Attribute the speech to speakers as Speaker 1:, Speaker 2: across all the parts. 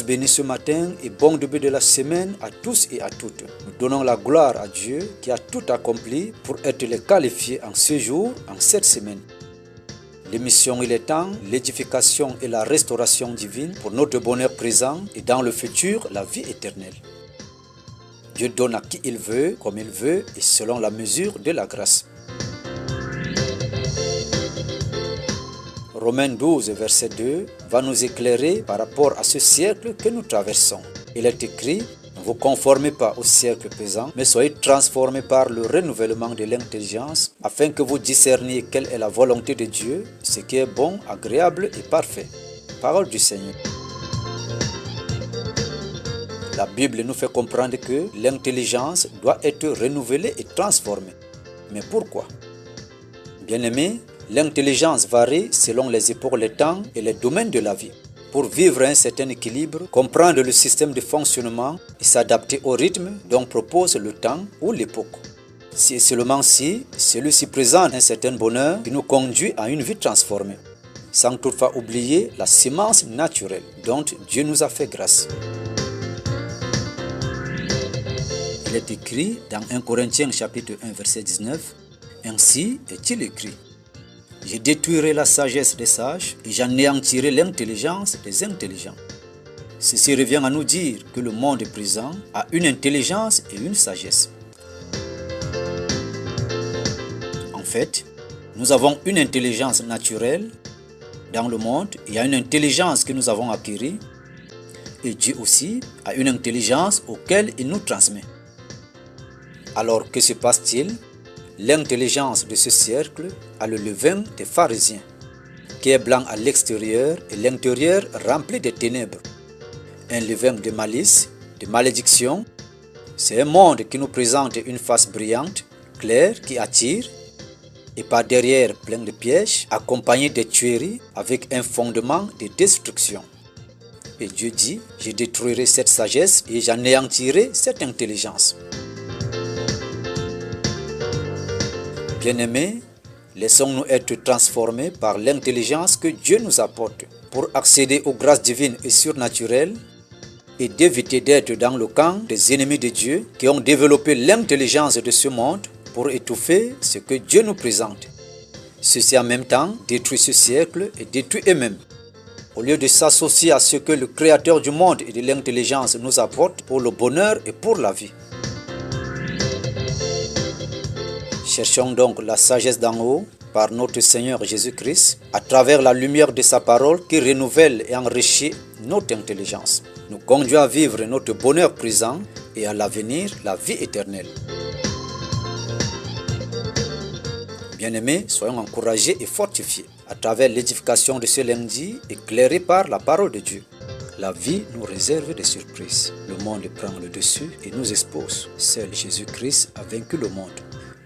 Speaker 1: tous bénis ce matin et bon début de la semaine à tous et à toutes. Nous donnons la gloire à Dieu qui a tout accompli pour être les qualifiés en ce jour, en cette semaine. L'émission Il est temps, l'édification et la restauration divine pour notre bonheur présent et dans le futur, la vie éternelle. Dieu donne à qui il veut, comme il veut et selon la mesure de la grâce. Romains 12, verset 2, va nous éclairer par rapport à ce siècle que nous traversons. Il est écrit, ne vous conformez pas au siècle présent, mais soyez transformés par le renouvellement de l'intelligence, afin que vous discerniez quelle est la volonté de Dieu, ce qui est bon, agréable et parfait. Parole du Seigneur. La Bible nous fait comprendre que l'intelligence doit être renouvelée et transformée. Mais pourquoi? Bien-aimés, l'intelligence varie selon les époques, les temps et les domaines de la vie. Pour vivre un certain équilibre, comprendre le système de fonctionnement et s'adapter au rythme dont propose le temps ou l'époque. Si et seulement si celui-ci présente un certain bonheur qui nous conduit à une vie transformée, sans toutefois oublier la sémence naturelle dont Dieu nous a fait grâce. Il est écrit dans 1 Corinthiens chapitre 1 verset 19, « Ainsi est-il écrit. Je détruirai la sagesse des sages et j'anéantirai l'intelligence des intelligents. » Ceci revient à nous dire que le monde présent a une intelligence et une sagesse. En fait, nous avons une intelligence naturelle dans le monde, il y a une intelligence que nous avons acquise et Dieu aussi a une intelligence auquel il nous transmet. Alors que se passe-t-il? L'intelligence de ce siècle a le levain des pharisiens, qui est blanc à l'extérieur et l'intérieur rempli de ténèbres. Un levain de malice, de malédiction. C'est un monde qui nous présente une face brillante, claire, qui attire, et par derrière plein de pièges, accompagné de tueries avec un fondement de destruction. Et Dieu dit, je détruirai cette sagesse et j'anéantirai cette intelligence. Bien-aimés, laissons-nous être transformés par l'intelligence que Dieu nous apporte pour accéder aux grâces divines et surnaturelles et d'éviter d'être dans le camp des ennemis de Dieu qui ont développé l'intelligence de ce monde pour étouffer ce que Dieu nous présente. Ceci en même temps détruit ce siècle et détruit eux-mêmes. Au lieu de s'associer à ce que le Créateur du monde et de l'intelligence nous apporte pour le bonheur et pour la vie. Cherchons donc la sagesse d'en haut par notre Seigneur Jésus-Christ à travers la lumière de sa parole qui renouvelle et enrichit notre intelligence, nous conduit à vivre notre bonheur présent et à l'avenir la vie éternelle. Bien-aimés, soyons encouragés et fortifiés à travers l'édification de ce lundi éclairé par la parole de Dieu. La vie nous réserve des surprises. Le monde prend le dessus et nous expose. Seul Jésus-Christ a vaincu le monde.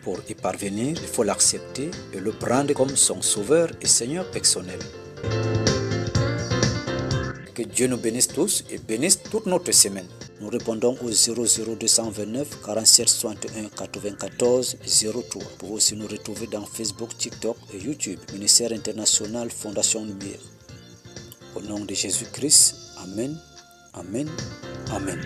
Speaker 1: Pour y parvenir, il faut l'accepter et le prendre comme son sauveur et Seigneur personnel. Que Dieu nous bénisse tous et bénisse toute notre semaine. Nous répondons au 00229 47 61 94 03. Vous pouvez aussi nous retrouver dans Facebook, TikTok et YouTube. Ministère international Fondation Lumière. Au nom de Jésus-Christ, Amen, Amen, Amen.